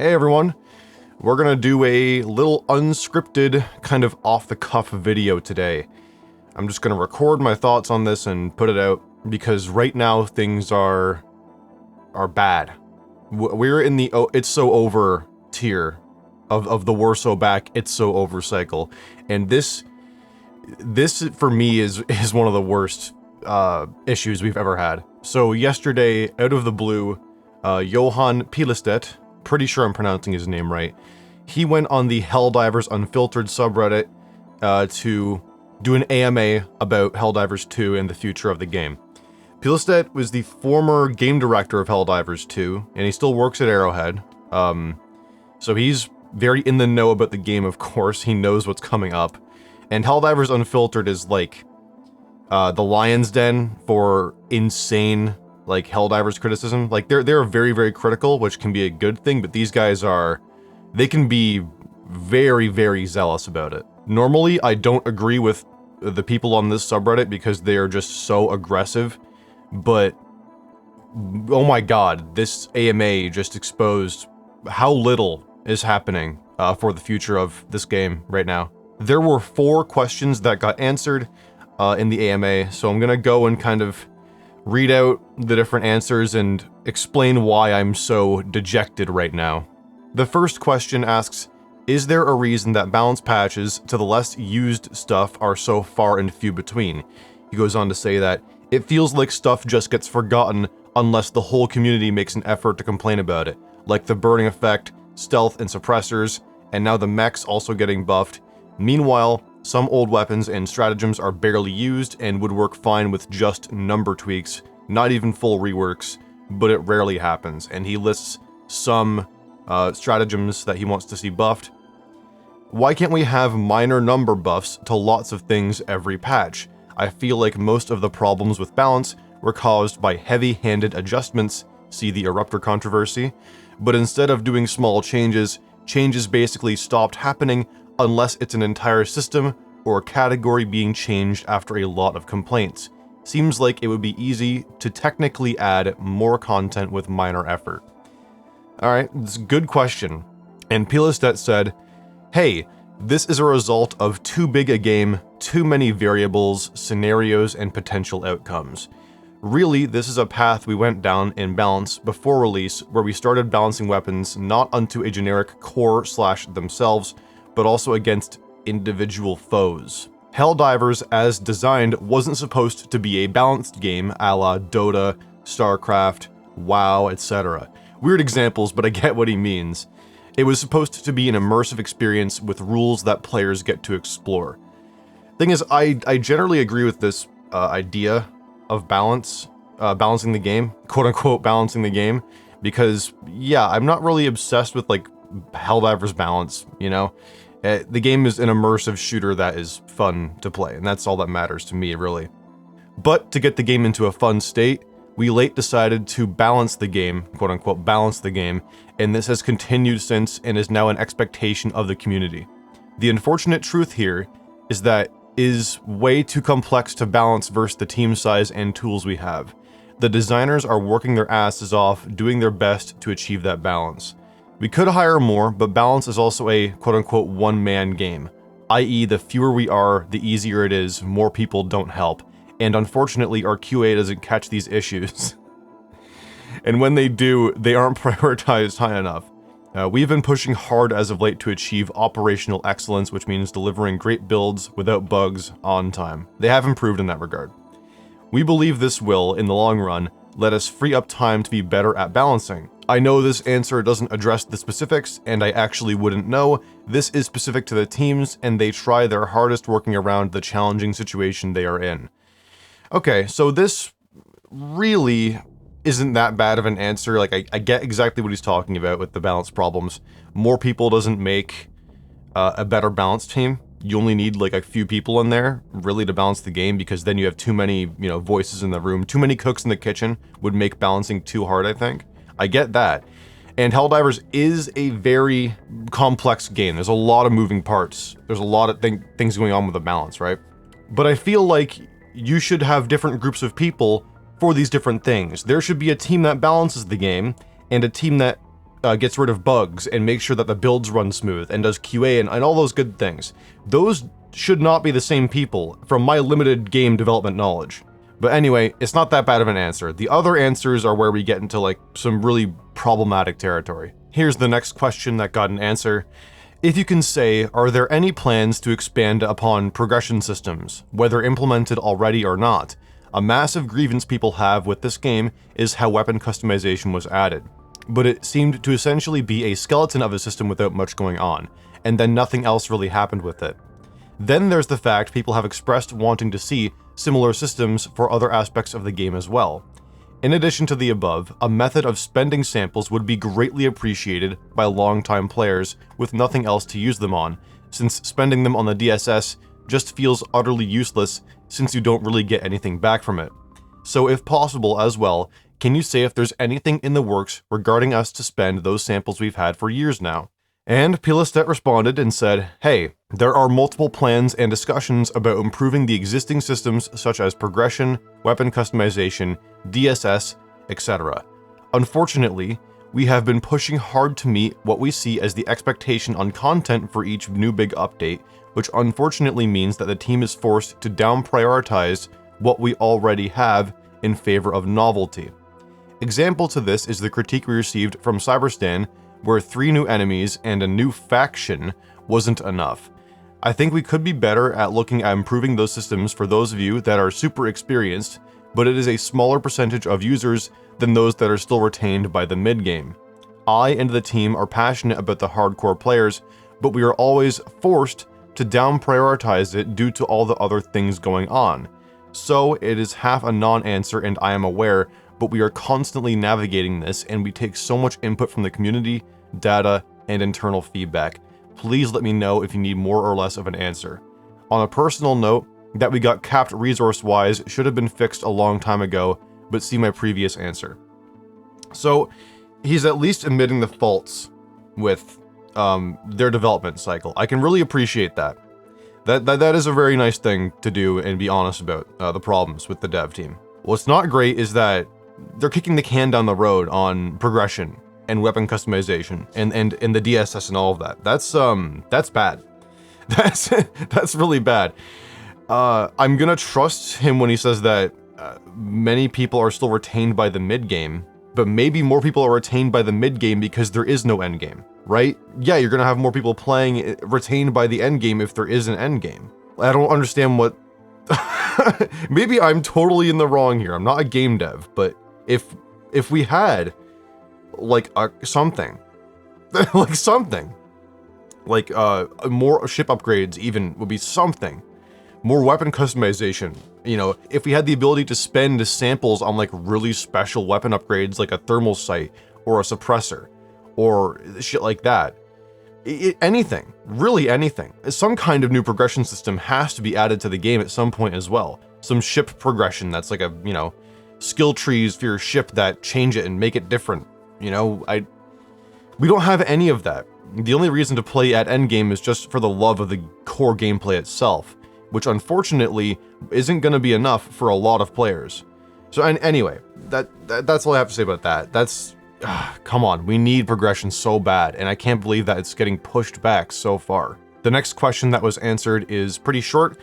Hey everyone, we're gonna do a little unscripted, kind of off-the-cuff video today. I'm just gonna record my thoughts on this and put it out, because right now things are bad. We're in the it's so over tier of the we're so back, it's so over cycle. And this for me is one of the worst issues we've ever had. So yesterday, out of the blue, Johan Pilestedt, pretty sure I'm pronouncing his name right, he went on the Helldivers Unfiltered subreddit to do an AMA about Helldivers 2 and the future of the game. Pilestedt was the former game director of Helldivers 2, and he still works at Arrowhead. So he's very in the know about the game, of course. He knows what's coming up. And Helldivers Unfiltered is like the lion's den for insane like Helldivers criticism. Like they're very, very critical, which can be a good thing, but these guys they can be very, very zealous about it. Normally, I don't agree with the people on this subreddit because they are just so aggressive, but oh my god, this AMA just exposed how little is happening for the future of this game right now. There were 4 questions that got answered in the AMA, so I'm gonna go and kind of read out the different answers and explain why I'm so dejected right now. The first question asks, is there a reason that balance patches to the less used stuff are so far and few between? He goes on to say that it feels like stuff just gets forgotten unless the whole community makes an effort to complain about it, like the burning effect, stealth and suppressors, and now the mechs also getting buffed. Meanwhile, some old weapons and stratagems are barely used and would work fine with just number tweaks, not even full reworks, but it rarely happens, and he lists some stratagems that he wants to see buffed. Why can't we have minor number buffs to lots of things every patch? I feel like most of the problems with balance were caused by heavy-handed adjustments, see the Eruptor controversy, but instead of doing small changes basically stopped happening unless it's an entire system or a category being changed after a lot of complaints. Seems like it would be easy to technically add more content with minor effort. Alright, it's a good question. And Pilestedt said, hey, this is a result of too big a game, too many variables, scenarios, and potential outcomes. Really, this is a path we went down in balance before release, where we started balancing weapons not unto a generic core / themselves, but also against individual foes. Helldivers, as designed, wasn't supposed to be a balanced game a la Dota, StarCraft, WoW, etc. Weird examples, but I get what he means. It was supposed to be an immersive experience with rules that players get to explore. Thing is, I generally agree with this idea of balancing the game, quote-unquote balancing the game, because, yeah, I'm not really obsessed with, like, Helldivers balance, you know? The game is an immersive shooter that is fun to play, and that's all that matters to me, really. But to get the game into a fun state, we late decided to balance the game, quote-unquote balance the game, and this has continued since and is now an expectation of the community. The unfortunate truth here is that it is way too complex to balance versus the team size and tools we have. The designers are working their asses off, doing their best to achieve that balance. We could hire more, but balance is also a quote-unquote one-man game, i.e. the fewer we are, the easier it is, more people don't help, and unfortunately our QA doesn't catch these issues. And when they do, they aren't prioritized high enough. We've been pushing hard as of late to achieve operational excellence, which means delivering great builds without bugs on time. They have improved in that regard. We believe this will, in the long run, let us free up time to be better at balancing. I know this answer doesn't address the specifics, and I actually wouldn't know. This is specific to the teams, and they try their hardest working around the challenging situation they are in. Okay, so this really isn't that bad of an answer. Like, I get exactly what he's talking about with the balance problems. More people doesn't make a better balanced team. You only need like a few people in there really to balance the game, because then you have too many, voices in the room. Too many cooks in the kitchen would make balancing too hard, I think. I get that. And Helldivers is a very complex game. There's a lot of moving parts. There's a lot of things going on with the balance, right? But I feel like you should have different groups of people for these different things. There should be a team that balances the game and a team that gets rid of bugs and makes sure that the builds run smooth and does QA and all those good things. Those should not be the same people from my limited game development knowledge. But anyway, it's not that bad of an answer. The other answers are where we get into like some really problematic territory. Here's the next question that got an answer. If you can say, are there any plans to expand upon progression systems, whether implemented already or not? A massive grievance people have with this game is how weapon customization was added, but it seemed to essentially be a skeleton of a system without much going on, and then nothing else really happened with it. Then there's the fact people have expressed wanting to see similar systems for other aspects of the game as well. In addition to the above, a method of spending samples would be greatly appreciated by longtime players with nothing else to use them on, since spending them on the DSS just feels utterly useless since you don't really get anything back from it. So if possible as well, can you say if there's anything in the works regarding us to spend those samples we've had for years now? And Pilastet responded and said, hey, there are multiple plans and discussions about improving the existing systems such as progression, weapon customization, DSS, etc. Unfortunately, we have been pushing hard to meet what we see as the expectation on content for each new big update, which unfortunately means that the team is forced to down-prioritize what we already have in favor of novelty. Example to this is the critique we received from Cyberstan, where 3 new enemies and a new faction wasn't enough. I think we could be better at looking at improving those systems for those of you that are super experienced, but it is a smaller percentage of users than those that are still retained by the mid-game. I and the team are passionate about the hardcore players, but we are always forced to down-prioritize it due to all the other things going on. So it is half a non-answer and I am aware, but we are constantly navigating this and we take so much input from the community, data, and internal feedback. Please let me know if you need more or less of an answer. On a personal note, that we got capped resource-wise should have been fixed a long time ago, but see my previous answer. So he's at least admitting the faults with their development cycle. I can really appreciate that. That is a very nice thing to do and be honest about the problems with the dev team. What's not great is that they're kicking the can down the road on progression and weapon customization and the DSS and all of that. That's bad. That's really bad. I'm gonna trust him when he says that many people are still retained by the mid game, but maybe more people are retained by the mid game because there is no end game, right? Yeah, you're gonna have more people playing retained by the end game if there is an end game. I don't understand what. Maybe I'm totally in the wrong here. I'm not a game dev, but if we had like something, like something, like more ship upgrades even would be something, more weapon customization. You know, if we had the ability to spend samples on like really special weapon upgrades, like a thermal sight or a suppressor, or shit like that. Anything, really anything. Some kind of new progression system has to be added to the game at some point as well. Some ship progression that's like a, you know, skill trees for your ship that change it and make it different. You know, we don't have any of that. The only reason to play at endgame is just for the love of the core gameplay itself, which unfortunately isn't going to be enough for a lot of players. So anyway, that's all I have to say about that. That's come on, we need progression so bad, and I can't believe that it's getting pushed back so far. The next question that was answered is pretty short.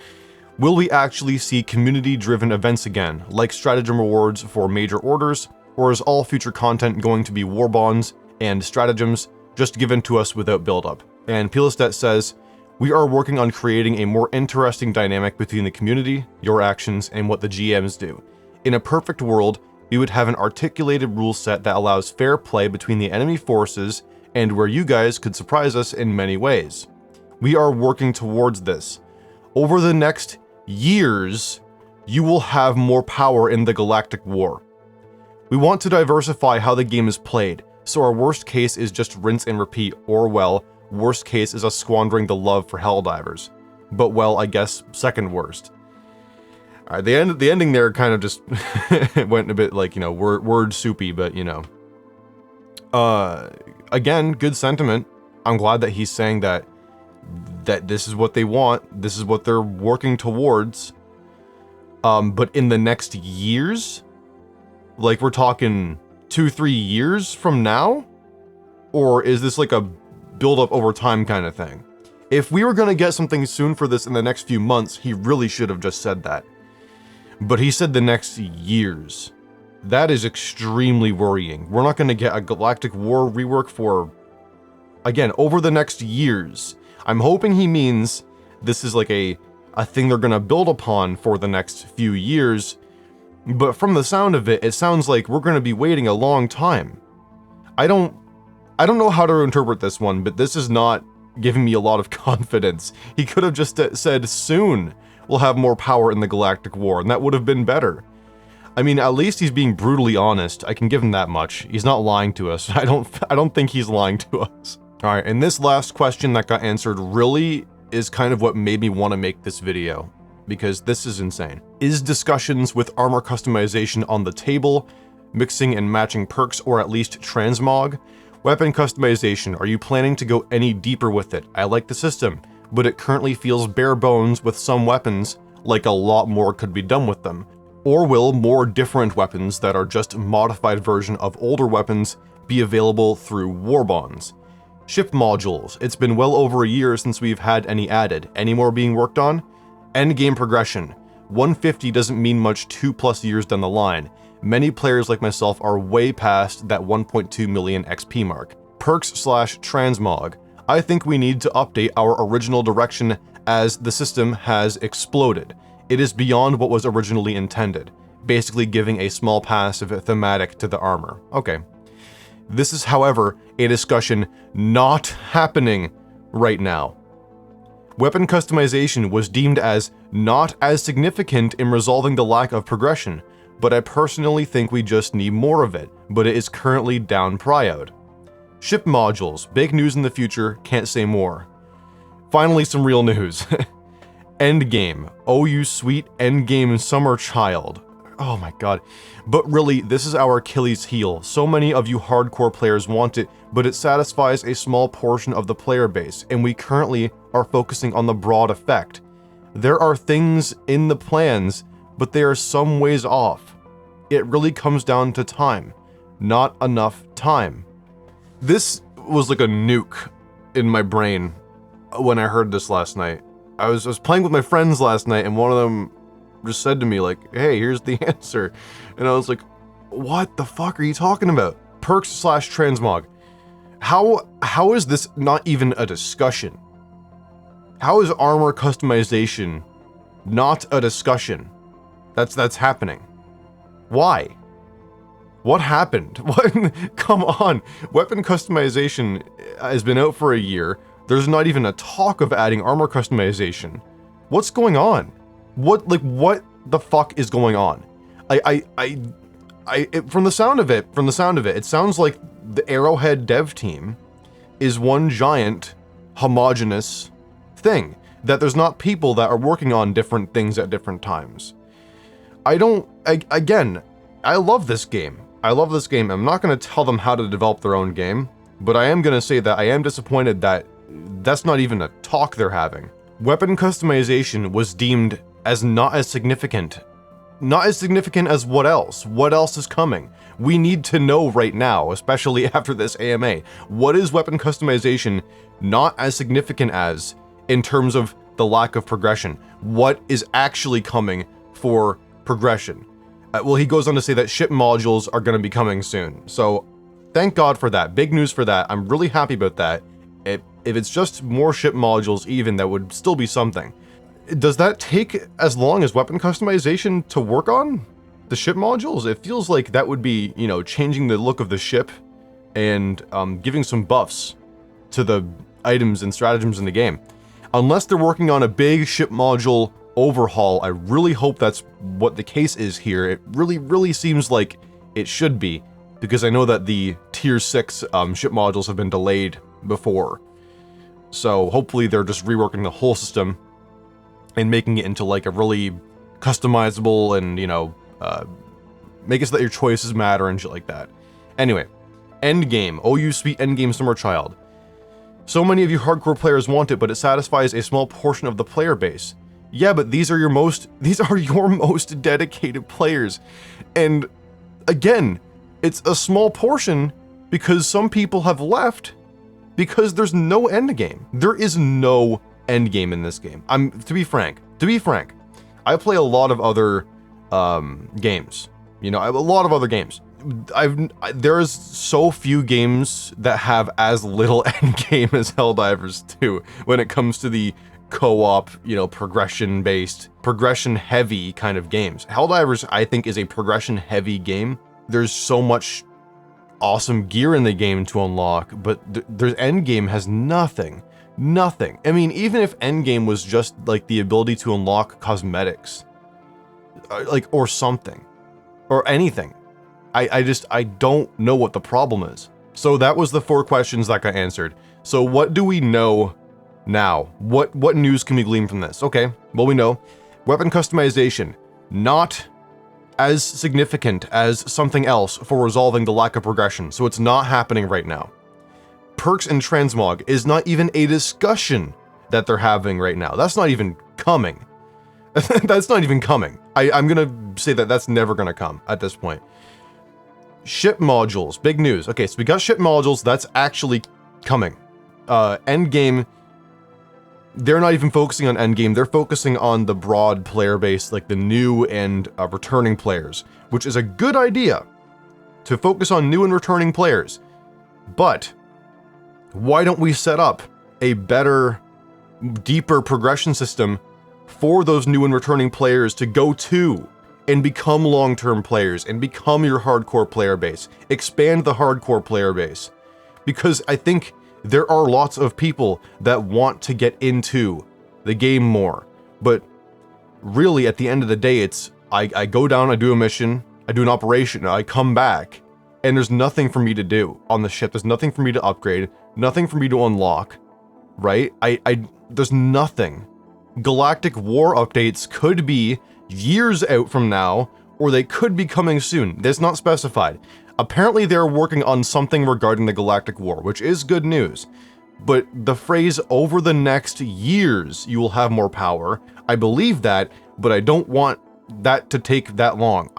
Will we actually see community-driven events again, like stratagem rewards for major orders, or is all future content going to be war bonds and stratagems just given to us without build-up? And Pilastet says, we are working on creating a more interesting dynamic between the community, your actions, and what the GMs do. In a perfect world, we would have an articulated rule set that allows fair play between the enemy forces and where you guys could surprise us in many ways. We are working towards this. Over the next years, you will have more power in the Galactic War. We want to diversify how the game is played, so our worst case is just rinse and repeat, or well, worst case is us squandering the love for Helldivers. But well, I guess second worst. Alright, the ending there kind of just went a bit like, you know, word soupy, but you know. Again, good sentiment. I'm glad that he's saying that this is what they want, this is what they're working towards. But in the next years, like we're talking 2-3 years from now, Or is this like a build up over time kind of thing? If we were gonna get something soon for this in the next few months, he really should have just said that. But he said the next years. That is extremely worrying. We're not gonna get a Galactic War rework for, again, over the next years. I'm hoping he means this is like a thing they're gonna build upon for the next few years, but from the sound of it, it sounds like we're gonna be waiting a long time. I don't know how to interpret this one, but this is not giving me a lot of confidence. He could have just said soon we'll have more power in the Galactic War, and that would have been better. I mean, at least he's being brutally honest. I can give him that much. He's not lying to us. I don't think he's lying to us. All right, and this last question that got answered really is kind of what made me want to make this video, because this is insane. Is discussions with armor customization on the table, mixing and matching perks, or at least transmog? Weapon customization, are you planning to go any deeper with it? I like the system, but it currently feels bare bones with some weapons, like a lot more could be done with them. Or will more different weapons that are just a modified version of older weapons be available through war bonds? Ship modules, it's been well over a year since we've had any added. Any more being worked on? Endgame progression, 150 doesn't mean much 2+ years down the line. Many players like myself are way past that 1.2 million XP mark. Perks/transmog, I think we need to update our original direction as the system has exploded. It is beyond what was originally intended, basically giving a small passive thematic to the armor. Okay. This is, however, a discussion not happening right now. Weapon customization was deemed as not as significant in resolving the lack of progression, but I personally think we just need more of it, but it is currently down priod. Ship modules, big news in the future, can't say more. Finally, some real news. Endgame, oh you sweet endgame summer child. Oh my god. But really, this is our Achilles heel. So many of you hardcore players want it, but it satisfies a small portion of the player base, and we currently are focusing on the broad effect. There are things in the plans, but they are some ways off. It really comes down to time. Not enough time. This was like a nuke in my brain when I heard this last night. I was playing with my friends last night, and one of them just said to me, like, hey, here's the answer. And I was like, what the fuck are you talking about? Perks/transmog. How is this not even a discussion? How is armor customization not a discussion? That's happening. Why? What happened? What? Come on. Weapon customization has been out for a year. There's not even a talk of adding armor customization. What's going on? What the fuck is going on? From the sound of it, it sounds like the Arrowhead dev team is one giant homogenous thing, that there's not people that are working on different things at different times. Again, I love this game. I'm not going to tell them how to develop their own game, but I am going to say that I am disappointed that that's not even a talk they're having. Weapon customization was deemed as not as significant. Not as significant as what else? What else is coming? We need to know right now, especially after this AMA. What is weapon customization not as significant as in terms of the lack of progression? What is actually coming for progression? Well, he goes on to say that ship modules are going to be coming soon. So thank God for that. Big news for that. I'm really happy about that. If it's just more ship modules even, that would still be something. Does that take as long as weapon customization to work on? The ship modules? It feels like that would be, changing the look of the ship and giving some buffs to the items and stratagems in the game. Unless they're working on a big ship module overhaul, I really hope that's what the case is here. It really seems like it should be, because I know that the tier 6 ship modules have been delayed before. So hopefully they're just reworking the whole system and making it into like a really customizable and, make it so that your choices matter and shit like that. Anyway, endgame. Oh, you sweet endgame summer child. So many of you hardcore players want it, but it satisfies a small portion of the player base. Yeah, but these are your most dedicated players. And again, it's a small portion, because some people have left because there's no end game. There is no end game in this game. To be frank, I play a lot of other games. You know, a lot of other games. There's so few games that have as little end game as Helldivers do when it comes to the co-op, you know, progression-based, progression-heavy kind of games. Helldivers, I think, is a progression-heavy game. There's so much awesome gear in the game to unlock, but there's endgame has nothing. I mean, even if endgame was just like the ability to unlock cosmetics, like, or something, or anything, I don't know what the problem is. So that was the 4 questions that got answered. So what do we know now? What news can we glean from this? Okay, well, we know weapon customization, not as significant as something else for resolving the lack of progression, so it's not happening right now. Perks and transmog is not even a discussion that they're having right now. That's not even coming. That's not even coming. I'm gonna say that that's never gonna come at this point. Ship modules, big news. Okay, so we got ship modules, that's actually coming. Endgame, they're not even focusing on endgame, they're focusing on the broad player base, like the new and returning players, which is a good idea to focus on new and returning players. But why don't we set up a better, deeper progression system for those new and returning players to go to and become long-term players and become your hardcore player base, expand the hardcore player base? Because I think there are lots of people that want to get into the game more, but really at the end of the day, it's I go down, I do a mission, I do an operation, I come back, and there's nothing for me to do on the ship. There's nothing for me to upgrade, nothing for me to unlock, right? There's nothing. Galactic War updates could be years out from now, or they could be coming soon. That's not specified. Apparently they're working on something regarding the Galactic War, which is good news. But the phrase, over the next years, you will have more power, I believe that, but I don't want that to take that long.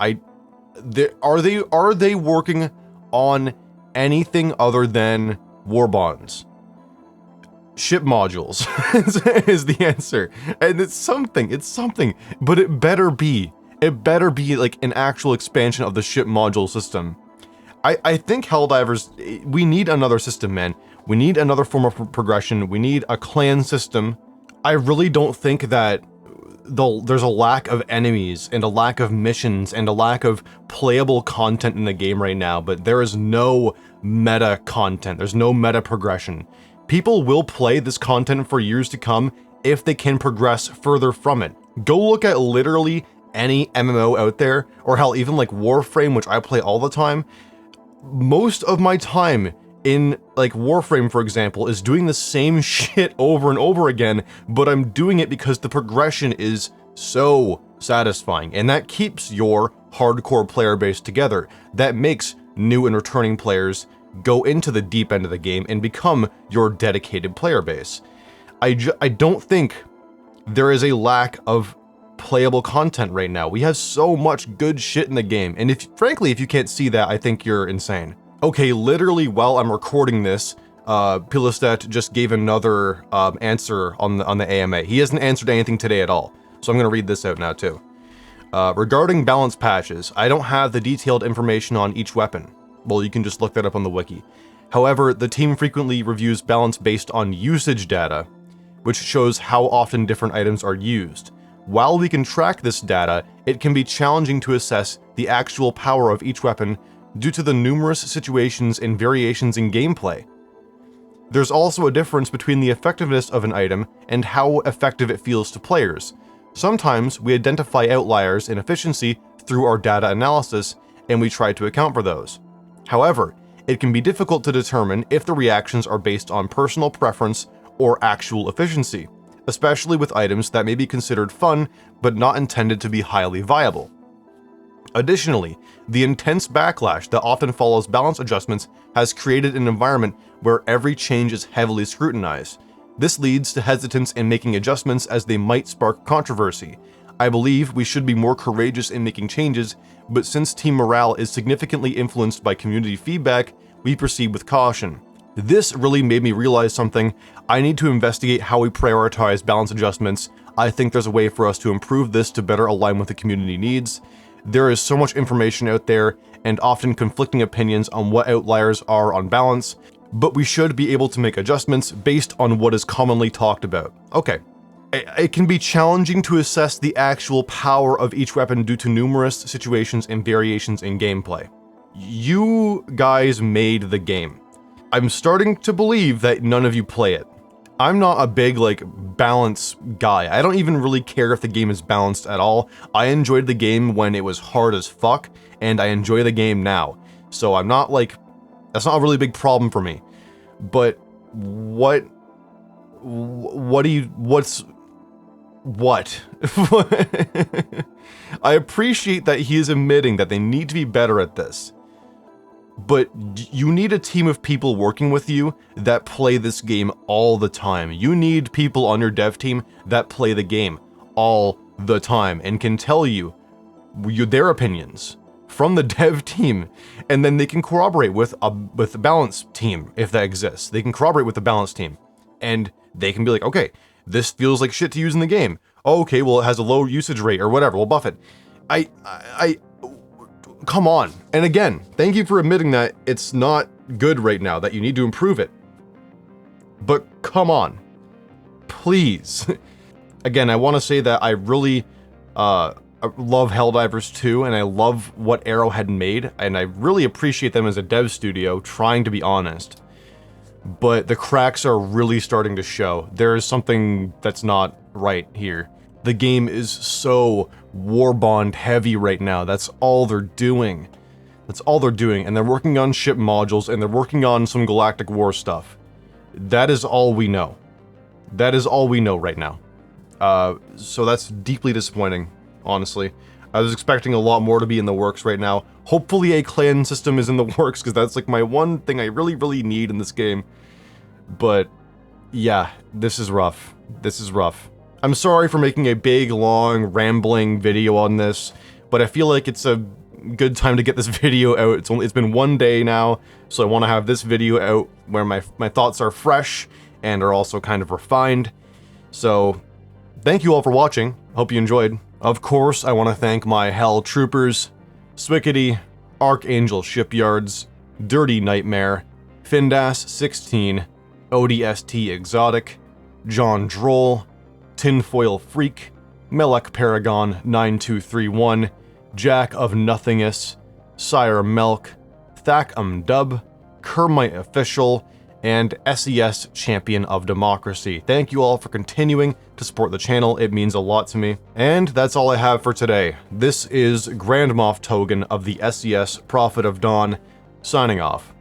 Are they working on anything other than war bonds? Ship modules is the answer, and it's something, but it better be like an actual expansion of the ship module system. I think Helldivers, we need another system, man. We need another form of progression. We need a clan system. I really don't think that there's a lack of enemies and a lack of missions and a lack of playable content in the game right now, but there is no meta content. There's no meta progression. People will play this content for years to come if they can progress further from it. Go look at literally any MMO out there, or hell, even like Warframe, which I play all the time. Most of my time in like Warframe, for example, is doing the same shit over and over again, but I'm doing it because the progression is so satisfying, and that keeps your hardcore player base together. That makes new and returning players go into the deep end of the game and become your dedicated player base. I don't think there is a lack of playable content right now. We have so much good shit in the game, and frankly, if you can't see that, I think you're insane. Okay, literally while I'm recording this, Pilastet just gave another answer on the AMA. He hasn't answered anything today at all, so I'm gonna read this out now too. Regarding balance patches, I don't have the detailed information on each weapon. Well, you can just look that up on the wiki. However, the team frequently reviews balance based on usage data, which shows how often different items are used. While we can track this data, it can be challenging to assess the actual power of each weapon due to the numerous situations and variations in gameplay. There's also a difference between the effectiveness of an item and how effective it feels to players. Sometimes we identify outliers in efficiency through our data analysis, and we try to account for those. However, it can be difficult to determine if the reactions are based on personal preference or actual efficiency, especially with items that may be considered fun but not intended to be highly viable. Additionally, the intense backlash that often follows balance adjustments has created an environment where every change is heavily scrutinized. This leads to hesitance in making adjustments as they might spark controversy. I believe we should be more courageous in making changes, but since team morale is significantly influenced by community feedback, we proceed with caution. This really made me realize something. I need to investigate how we prioritize balance adjustments. I think there's a way for us to improve this to better align with the community needs. There is so much information out there and often conflicting opinions on what outliers are on balance, but we should be able to make adjustments based on what is commonly talked about. Okay. It can be challenging to assess the actual power of each weapon due to numerous situations and variations in gameplay. You guys made the game. I'm starting to believe that none of you play it. I'm not a big, balance guy. I don't even really care if the game is balanced at all. I enjoyed the game when it was hard as fuck, and I enjoy the game now. So I'm not that's not a really big problem for me. But what? I appreciate that he is admitting that they need to be better at this. But you need a team of people working with you that play this game all the time. You need people on your dev team that play the game all the time and can tell you their opinions from the dev team, and then they can corroborate with the balance team if that exists. They can corroborate with the balance team, and they can be like, okay, this feels like shit to use in the game. Oh, okay, well it has a low usage rate or whatever. We'll buff it. Come on. And again, thank you for admitting that it's not good right now, that you need to improve it. But come on. Please. Again, I want to say that I really love Helldivers 2, and I love what Arrowhead made, and I really appreciate them as a dev studio, trying to be honest. But the cracks are really starting to show. There is something that's not right here. The game is so Warbond heavy right now. That's all they're doing. That's all they're doing. And they're working on ship modules, and they're working on some Galactic War stuff. That is all we know. That is all we know right now. So that's deeply disappointing, honestly. I was expecting a lot more to be in the works right now. Hopefully a clan system is in the works, because that's my one thing I really, really need in this game. But yeah, this is rough. This is rough. I'm sorry for making a big, long, rambling video on this, but I feel like it's a good time to get this video out. It's been one day now, so I want to have this video out where my thoughts are fresh and are also kind of refined. So thank you all for watching. Hope you enjoyed. Of course, I want to thank my Hell Troopers, Swickety, Archangel Shipyards, Dirty Nightmare, Findas16, ODST Exotic, John Droll, Tinfoil Freak, Melek Paragon 9231, Jack of Nothingness, Sire Melk, Thackum Dub, Kermite Official, and SES Champion of Democracy. Thank you all for continuing to support the channel. It means a lot to me. And that's all I have for today. This is Grand Moff Togan of the SES Prophet of Dawn, signing off.